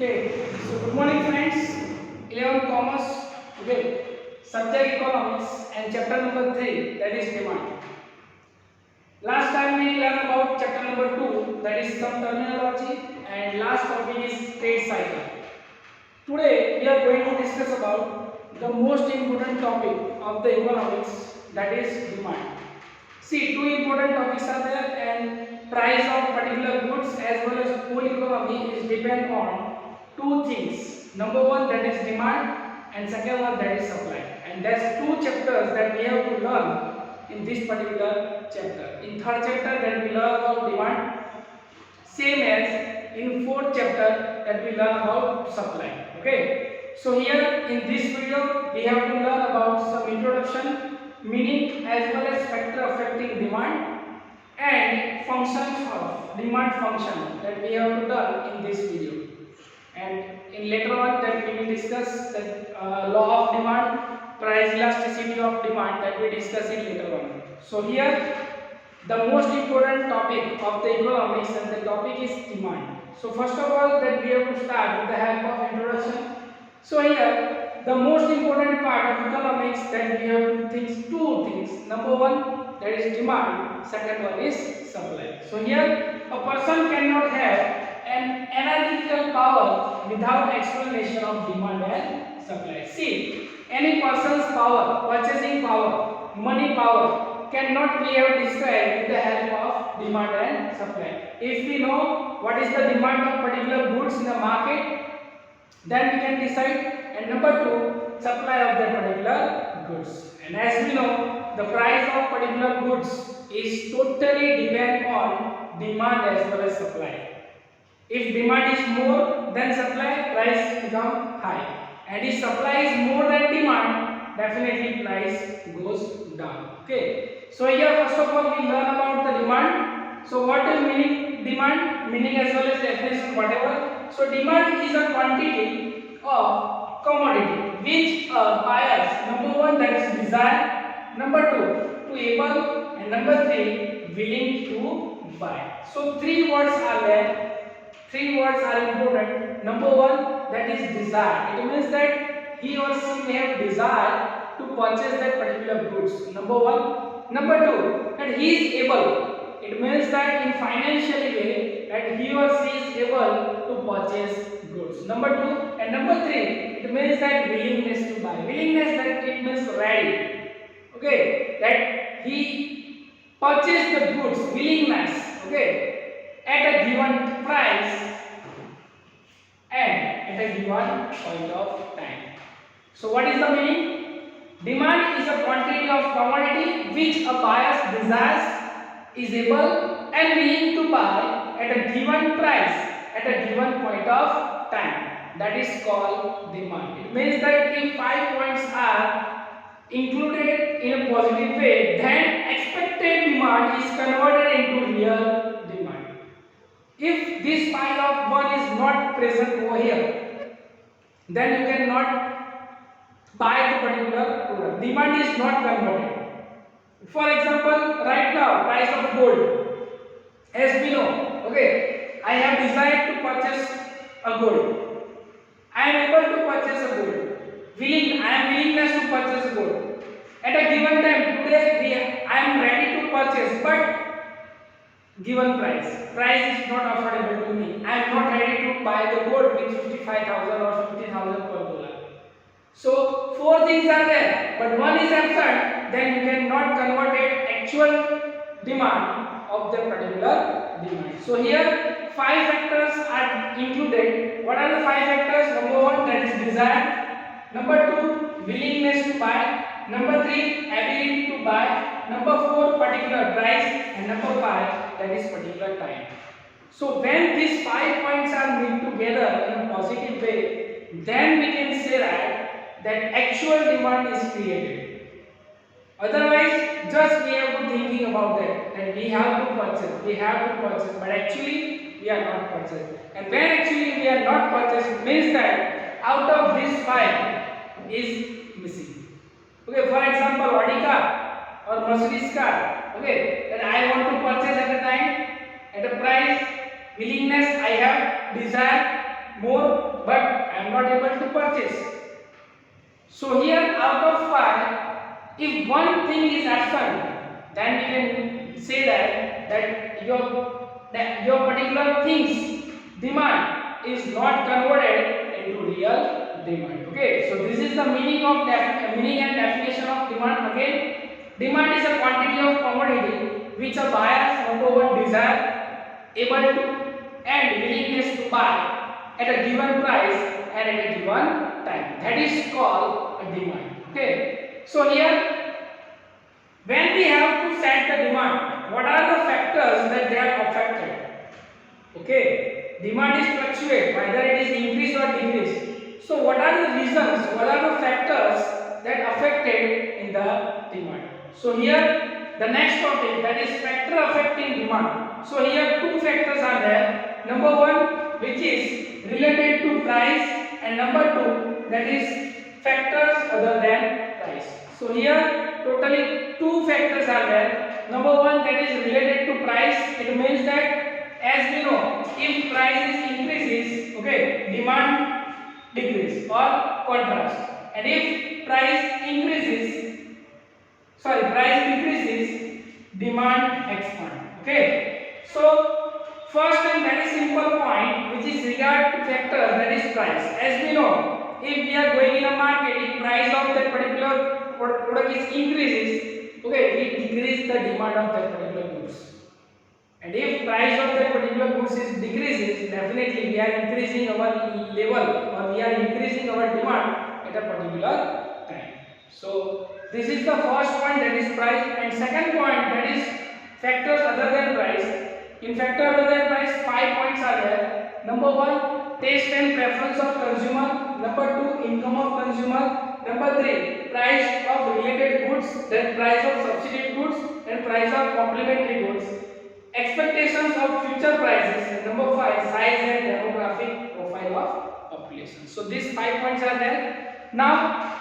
Okay, so good morning friends. 11 Commerce. Okay, subject economics and chapter number 3, that is demand. Last time we learned about chapter number 2, that is some terminology, and last topic is trade cycle. Today we are going to discuss about the most important topic of the economics, that is demand. See, two important topics are there, and price of particular goods as well as whole economy is depend on two things. Number one, that is demand, and second one, that is supply. And there's two chapters that we have to learn in this particular chapter. In third chapter, that we learn about demand, same as in fourth chapter that we learn about supply. Okay. So here in this video, we have to learn about some introduction, meaning as well as factor affecting demand and functions of demand function that we have to learn in this video. And in later on that we will discuss the law of demand, price elasticity of demand, that we discuss in later on. So here the most important topic of the economics, and the topic is demand. So first of all that we have to start with the help of introduction. So here the most important part of economics that we have to think two things. Number one, that is demand. Second one is supply. So here a person cannot have an analytical power without explanation of demand and supply. See, any person's power, purchasing power, money power cannot be described with the help of demand and supply. If we know what is the demand of particular goods in the market, then we can decide. And number two, supply of that particular goods. And as we know, the price of particular goods is totally depend on demand as well as supply. If demand is more than supply, price become high. And if supply is more than demand, definitely price goes down. Okay. So here first of all we learn about the demand. So what is meaning demand? Meaning as well as definition, whatever. So demand is a quantity of commodity which buyers, number one, that is desire, number two, to able, and number three, willing to buy. So three words are there. Three words are important. Number one, that is desire. It means that he or she may have desire to purchase that particular goods. Number one. Number two, that he is able. It means that in financially way that he or she is able to purchase goods. Number two. And number three, it means that willingness to buy. Willingness, that it means ready. Okay, that he purchase the goods. Willingness. Okay, at a given price and at a given point of time. So what is the meaning? Demand is a quantity of commodity which a buyer desires, is able and willing to buy at a given price at a given point of time. That is called demand. It means that if 5 points are included in a positive way, then expected demand is converted into real demand. If this pile of 1 is not present over here, then you cannot buy the particular product. Demand is not converted. For example, right now price of gold, as we know, okay, I have decided to purchase a gold. I am able to purchase a gold. I am willingness to purchase a gold. At a given time, today I am ready to purchase, but given price is not affordable to me. I am not ready to buy the gold with 55,000 or 50,000 per dollar. So four things are there, but one is absent, then you cannot convert it actual demand of the particular demand. So here five factors are included. What are the five factors? Number one, that is desire. Number two, willingness to buy. Number three, ability to buy. Number four, particular price. And number five, that is particular time. So when these 5 points are made together in a positive way, then we can say that actual demand is created. Otherwise, just we have to thinking about that we have to purchase, but actually we are not purchasing. And when actually we are not purchasing, means that out of this 5 is missing. Okay, for example, Audi car or Mercedes car. Okay, then I want to purchase at a time, at a price, willingness, I have desire more, but I am not able to purchase. So here out of 5, if one thing is absent, then we can say that your particular thing's demand is not converted into real demand. Okay, so this is the meaning and definition of demand. Again, demand is a quantity of commodity which a buyer's number one desire, able to and willingness to buy at a given price and at a given time. That is called a demand. Okay, so here when we have to set the demand, what are the factors that they are affected? Okay, demand is fluctuate, whether it is increase or decrease. So what are the reasons, what are the factors that affected in the demand? So here the next topic, that is factor affecting demand. So here two factors are there. Number one, which is related to price, and number two, that is factors other than price. So here totally two factors are there. Number one, that is related to price. It means that as we know, if price increases, okay, demand decreases or contrast, and if price decreases, demand expand. Okay, so first and very simple point, which is regard to factor, that is price. As we know, if we are going in a market, if price of that particular product is increases, okay, we decrease the demand of that particular goods. And if price of that particular goods is decreases, definitely we are increasing our level or we are increasing our demand at a particular time. So this is the first point, that is price, and second point, that is factors other than price. In factor other than price, 5 points are there. Number one, taste and preference of consumer. Number two, income of consumer. Number three, price of related goods, then price of substitute goods, and price of complementary goods. Expectations of future prices, and number 5, size and demographic profile of population. So these 5 points are there. Now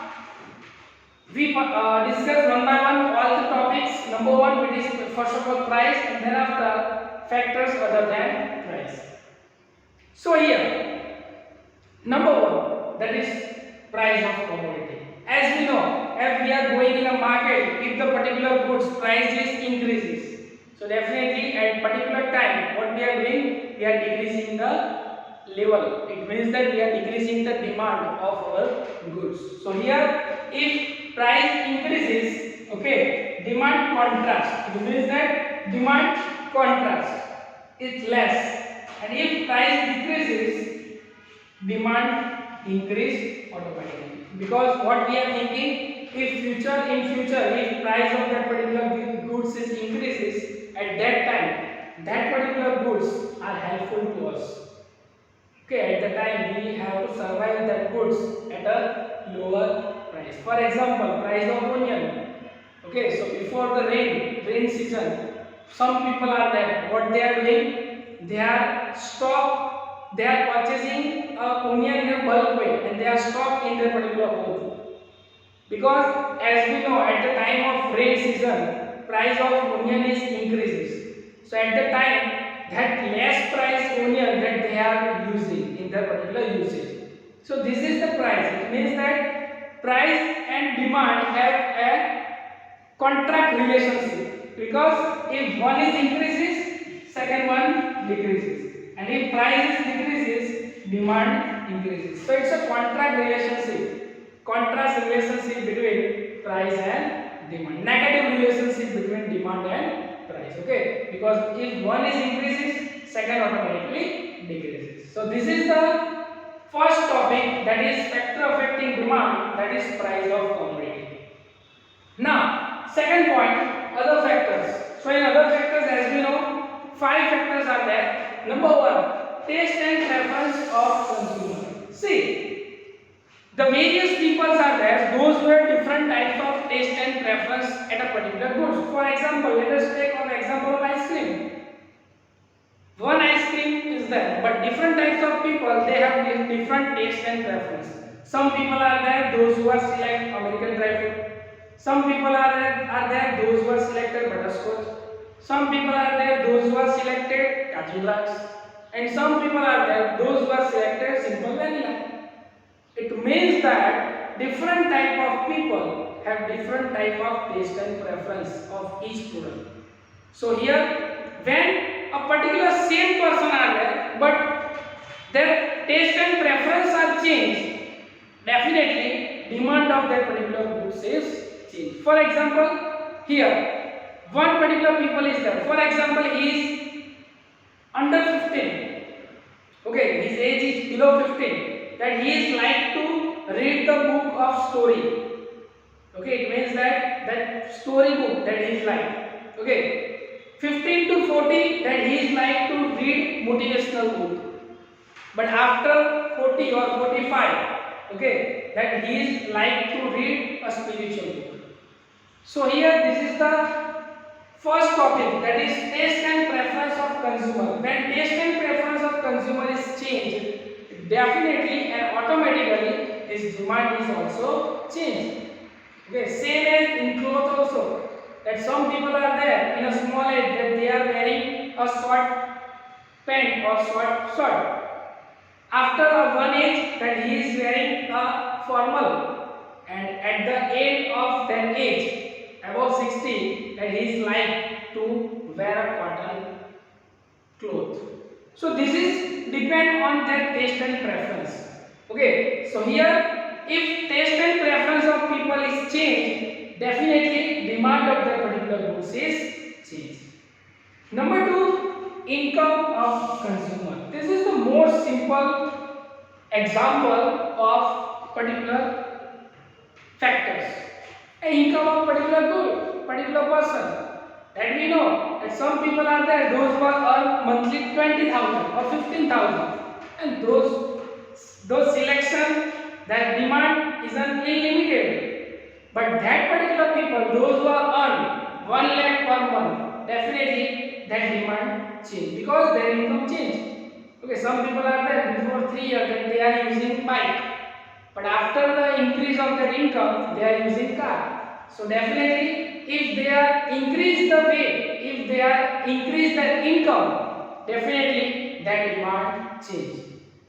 we discuss one by one all the topics. Number one, we discuss first of all price, and then after factors other than price. So here number one, that is price of commodity. As we know, if we are going in a market, if the particular goods price is increases, so definitely at particular time, what we are doing, we are decreasing the level. It means that we are decreasing the demand of our goods. So here, if price increases, okay, demand contrast. It means that demand contrast is less, and if price decreases, demand increase automatically. Because what we are thinking, if price of that particular goods is increases, at that time, that particular goods are helpful to us. Okay, at the time we have to survive that goods at a lower price. For example, price of onion. Okay, so before the rain season, some people are there. What they are doing? They are purchasing onion in a bulk way, and they are stocked in their particular home. Because as we know, at the time of rain season, price of onion is increases. So at the time, that less price onion that they are using in their particular usage. So this is the price. It means that price and demand have a contract relationship, because if one is increases, second one decreases, and if price is decreases, demand increases. So it's a contract relationship, contrast relationship between price and demand, negative relationship between demand and price. Okay, because if one is increases, second automatically decreases. So this is the first topic, that is factor affecting demand, that is price of commodity. Now second point, other factors. So in other factors, as we know, 5 factors are there. Number one, taste and preference of consumer. See, the various peoples are there, those who have different types of taste and preference at a particular goods. For example, let us take an example of ice cream. One ice cream is there, but different types of people, they have different taste and preference. Some people are there, those who are select American dry fruit. Some people are there, those who are selected butterscotch. Some people are there, those who are selected Kaju Drax. and some people are there, those who are selected simple vanilla. It means that different type of people have different type of taste and preference of each product. So here, when a particular same person are there, but their taste and preference are changed, definitely demand of that particular goods is changed. For example, here one particular people is there. For example, he is under 15. Okay, his age is below 15. That he is like to read the book of story. Okay, it means that story book that he is like. Okay, 15 to 40 that he is like to read motivational book. But after 40 or 45, okay, that he is like to read a spiritual book. So here this is the first topic, that is taste and preference of consumer. When taste and preference of consumer is changed, definitely and automatically his demand is also changed. Okay, same as in clothes also. That some people are there in a small age that they are wearing a short pant or short shirt. After a one age that he is wearing a formal, and at the end of that age, above 60, that he is like to wear a cotton cloth. So this is depend on their taste and preference. Okay, so here if taste and preference of people is changed, definitely demand of that particular goods is changed. Number two, income of consumer. This is the most simple example of particular factors. A income of particular good, particular person. That we know that some people are there, those who earn monthly 20,000 or 15,000, and those selection, that demand is unlimited. But that particular people, those who are earn 1 lakh per month, definitely that demand change because their income change. Okay, some people are there before 3 years that they are using bike, but after the increase of their income, they are using car. So definitely, if they are increase the weight, if they are increase their income, definitely that demand change.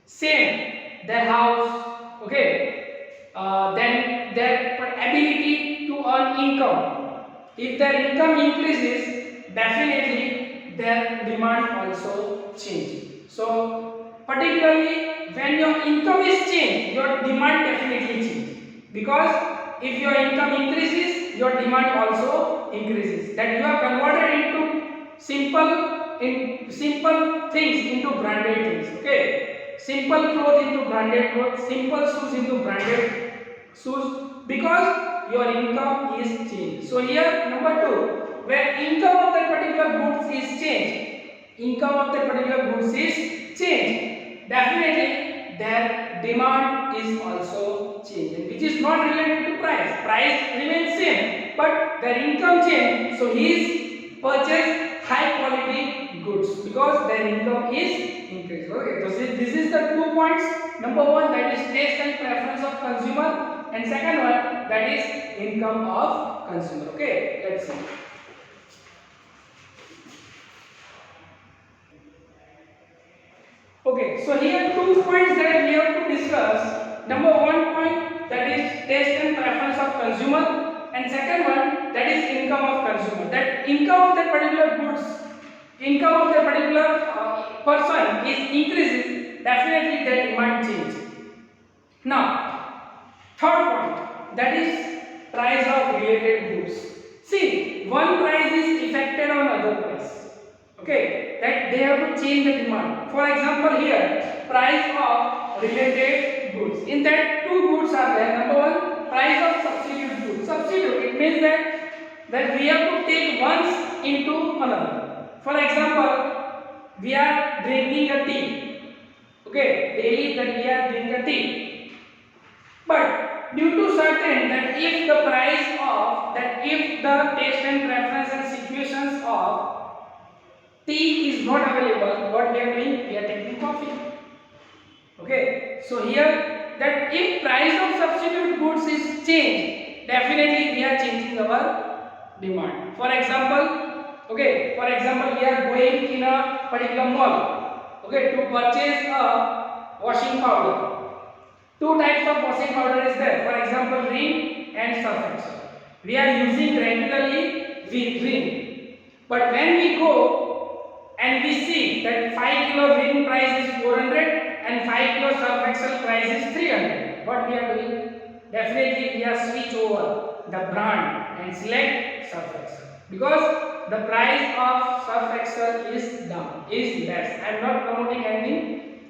Same, their house, okay, then their ability to earn income. If their income increases, definitely their demand also change. So particularly when your income is changed, your demand definitely change, because if your income increases, your demand also increases. That you are converted into simple things into branded things. Okay, simple clothes into branded clothes, simple shoes into branded shoes, because your income is changed. So here number two, where income of that particular goods is changed, income of that particular goods is changed, definitely their demand is also changed, which is not related to price. Price remains same, but their income change. So he is purchase high quality goods because their income is increased. Okay, so this is the 2 points. Number one, that is taste and preference of consumer, and second one, that is income of consumer. Okay, let's see. Okay, so here 2 points that we have to discuss. Number 1 point, that is taste and preference of consumer, and second one, that is income of consumer. That income of that particular goods, income of that particular person is increases, definitely that demand change. Now, third point, that is price of related goods. See, one price is affected on other price. Okay, that they have to change the demand. For example, here price of related goods. In that, two goods are there. Number one, price of substitute goods. Substitute, it means that we have to take once into another. For example, we are drinking a tea. Okay, daily that we are drinking a tea. But due to certain that if the price of that if the taste and preference and situations of tea is not available, what we are doing? We are taking coffee. Okay, so here that if price of substitute goods is changed, definitely we are changing our demand. For example, okay, for example, we are going in a particular mall. okay, to purchase a washing powder. Two types of washing powder is there. For example, Rin and Surf Excel. We are using regularly with Rin. But when we go and we see that 5 kilo Rin price is 400 and 5 kilo Surf Excel price is 300, what we are doing? Definitely we are switch over the brand and select Surf Excel, because the price of Surf Excel is down, is less. I am not promoting anything,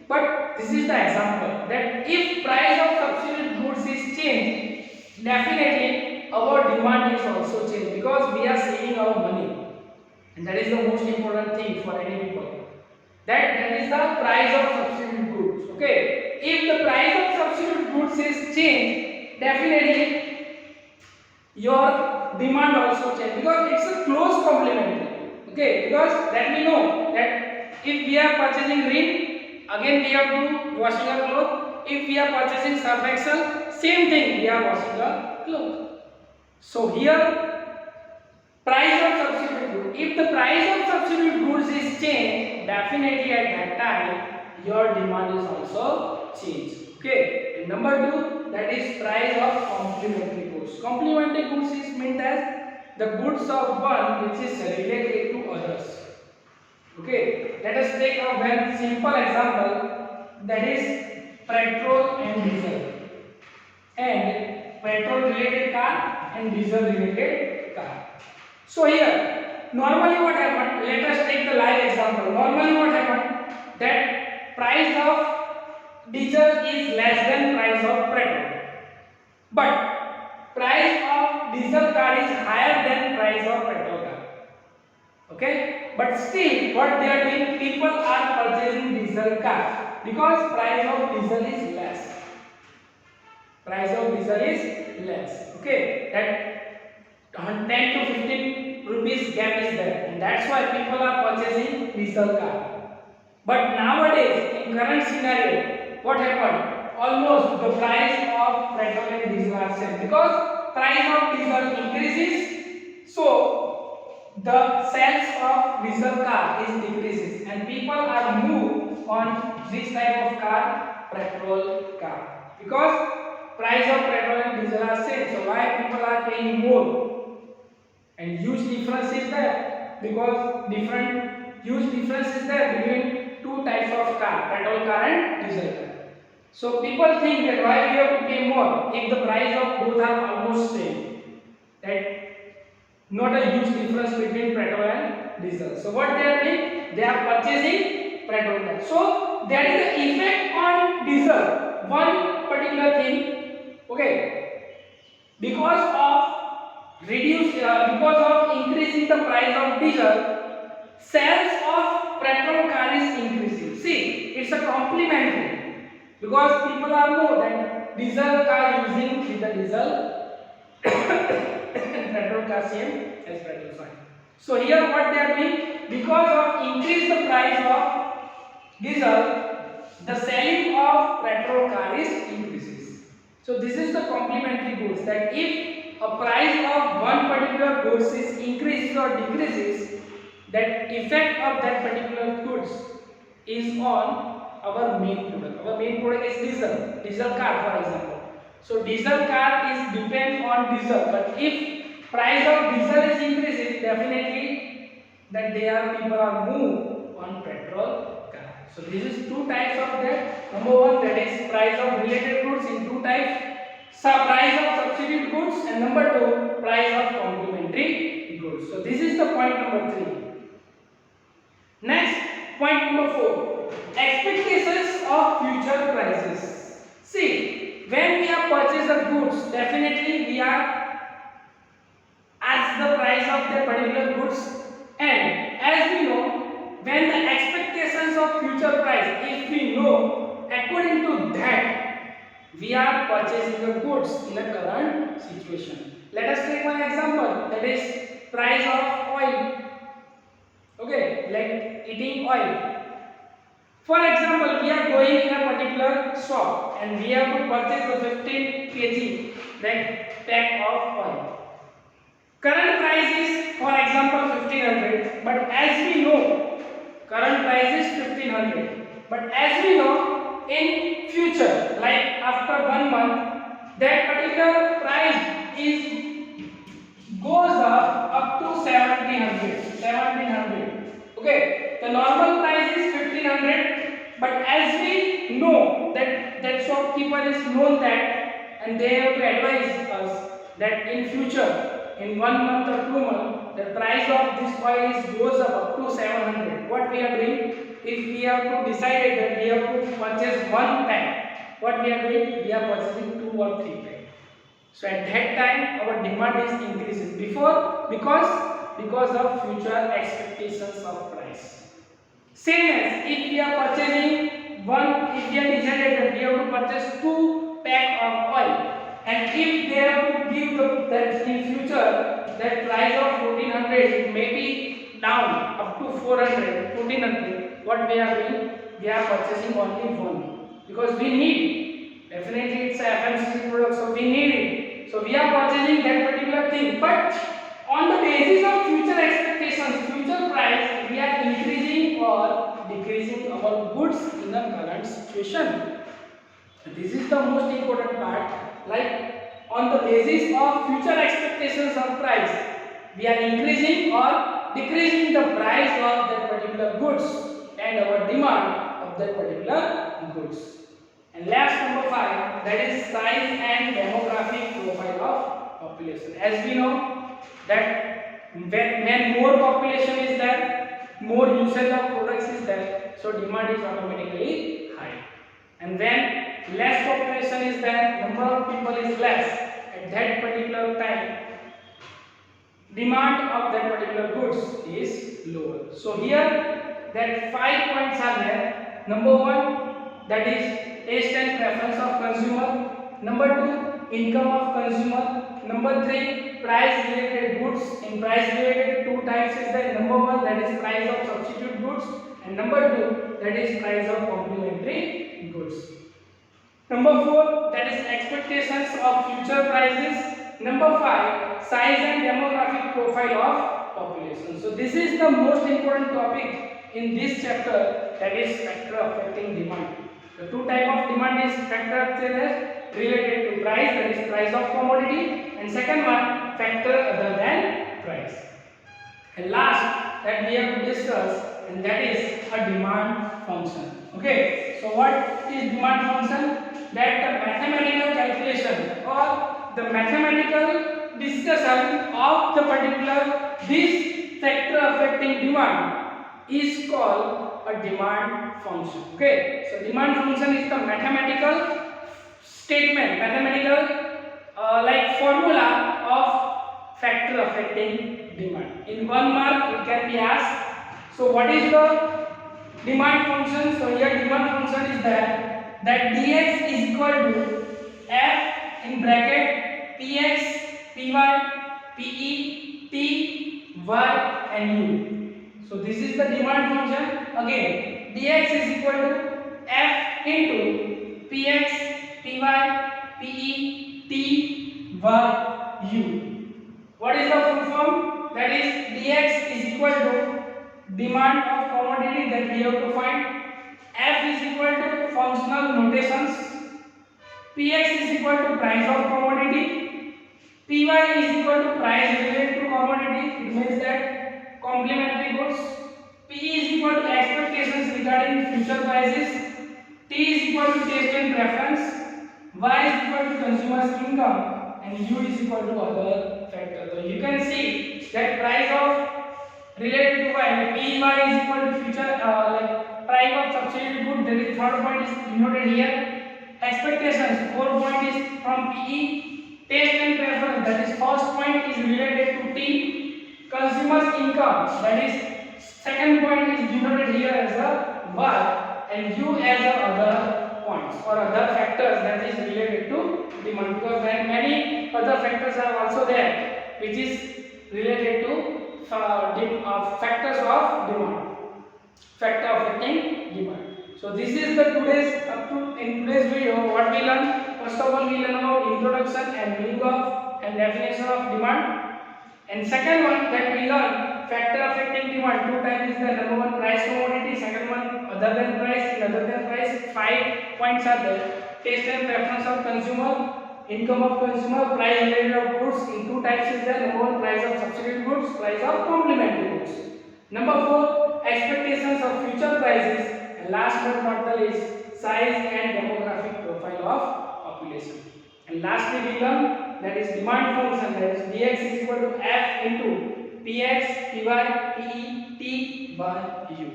but this is the example that if price of substitute goods is changed, definitely our demand is also changed, because we are saving our money, and that is the most important thing for any people. That is the price of substitute goods. Okay, if the price of substitute goods is changed, definitely your demand also change, because it's a close complementary. Okay, because let me know that if we are purchasing Rin, again we have to washing our clothes. If we are purchasing Surf Excel, same thing, we are washing our clothes. So here price of substitute goods. If the price of substitute goods is changed, definitely at that time your demand is also changed. Okay. And number two, that is price of complementary goods. Complementary goods is meant as the goods of one which is related to others. Okay. Let us take a very simple example, that is petrol and diesel, and petrol related car and diesel related car. So here, normally what happened? Let us take the live example. Normally what happened? That price of diesel is less than price of petrol, but price of diesel car is higher than price of petrol car. Okay, but still, what they are doing? People are purchasing diesel car because price of diesel is less. Price of diesel is less. Okay, that 10 to 15 rupees gap is there, and that's why people are purchasing diesel car. But nowadays, in current scenario, what happened? Almost the price of petrol and diesel are same, because price of diesel increases, so the sales of diesel car is decreases, and people are moved on this type of car, petrol car, because price of petrol and diesel are same. So why people are paying more? And huge difference is there, because huge difference is there between two types of car, petrol car and diesel car. So people think that why we have to pay more if the price of both are almost same. That not a huge difference between petrol and diesel. So what they are doing? They are purchasing petrol car. So there is an effect on diesel. One particular thing, okay, because of increasing the price of diesel, sales of petrol car is increasing. See, it's a complementary, because people are know that diesel car using with the diesel and petrol car same as petrol car. So here what they are doing, because of increase the price of diesel, the selling of petrol car is increases. So this is the complementary goods, that if a price of one particular goods is increases or decreases, that effect of that particular goods is on our main product. Our main product is diesel car, for example. So diesel car is depend on diesel, but if price of diesel is increasing, definitely that people are moved on petrol car. So this is two types of that. Number one, that is price of related goods in two types. Price of substitute goods, and number two, price of complementary goods. So this is the point number 3. Next, point number 4, expectations of future prices. See, when we are purchase the goods, definitely we are ask the price of the particular goods, and as we know, when the expectations of future price, if we know, according to that, we are purchasing the goods in a current situation. Let us take one example, that is price of oil. Okay, like eating oil. For example, we are going in a particular shop and we have to purchase a 15 kg pack of oil. Current price is, for example, 1500, but as we know, current price is 1500. But as we know, in future, like after 1 month, that particular price is goes up to 1700. Okay, the normal price is 1500, but as we know that shopkeeper is known that, and they have to advise us that in future, in 1 month or 2 months, the price of this oil is goes up to 700. What we are doing? If we have to decide that we have to purchase one pack, what we are doing? We are purchasing 2 or 3 packs. So at that time our demand is increases because of future expectations of price. Same as if we are purchasing one, if we are decided that we have to purchase 2 pack of oil, and if they have to give that in future that price of 1400 it may be down up to 400, 1400, what we are doing? We are purchasing only one because we need. Definitely it's a FMCG product, so we need it. So we are purchasing that particular thing, but on the basis of future expectations, future price, we are increasing or decreasing our goods in the current situation. This is the most important part. Like on the basis of future expectations of price, we are increasing or decreasing the price of that particular goods and our demand of that particular goods. And last number 5, that is size and demographic profile of population. As we know that when more population is there, more usage of products is there, so demand is automatically high. And when less population is there, number of people is less, at that particular time demand of that particular goods is lower. So here that 5 points are there. Number 1, that is taste and preference of consumer. Number 2, income of consumer. Number 3, price related goods. In price related, 2 types is there. Number 1, that is price of substitute goods, and number 2, that is price of complementary goods. Number 4, that is expectations of future prices. Number 5, size and demographic profile of population. So this is the most important topic in this chapter, that is factor affecting demand. The 2 type of demand is factor related to price, that is price of commodity, and second one factor other than price. And last that we have to discuss, and that is a demand function. Okay, so what is demand function? That the mathematical calculation or the mathematical discussion of the particular this factor affecting demand is called a demand function. Okay, so demand function is the mathematical statement, like formula of factor affecting demand. In 1 mark it can be asked. So what is the demand function? So here demand function is that dx is equal to f in bracket px, py, pe, t, y and u. So this is the demand function. Again, dx is equal to f into px, py, pe, t, y, u. What is the full form? That is dx is equal to demand of commodity that we have to find. F is equal to functional notations. Px is equal to price of commodity. Py is equal to price related to commodity. It means that complementary goods. P is equal to expectations regarding future prices. T is equal to taste and preference. Y is equal to consumer's income, and U is equal to other factors. So you can see that price of related to Y, Py is equal to future price of substitute good. That is third point is denoted here. Expectations, 4 point is from PE. Taste and preference, that is first point is related to T. Consumer's income, that is second point is denoted here as a Y, and U as a other points or other factors that is related to demand, because many other factors are also there which is related to factors of demand, factor affecting demand. So this is the in today's video what we learn. First of all, we learn about introduction and meaning of and definition of demand. And second one that we learn factor affecting demand. 2 types is the number 1 price commodity, second one other than price. In other than price, 5 points are there. Taste and preference of consumer, income of consumer, price related of goods. In two types is there. Number one, price of substitute goods, price of complementary goods. Number four, expectations of future prices, and last but not the least, size and demographic profile of population. And lastly, we learn that is demand function, that is dx is equal to f into px, py, pe, t by u.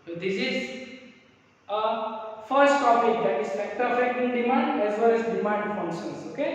So this is a first topic, that is factor affecting demand as well as demand functions. Okay.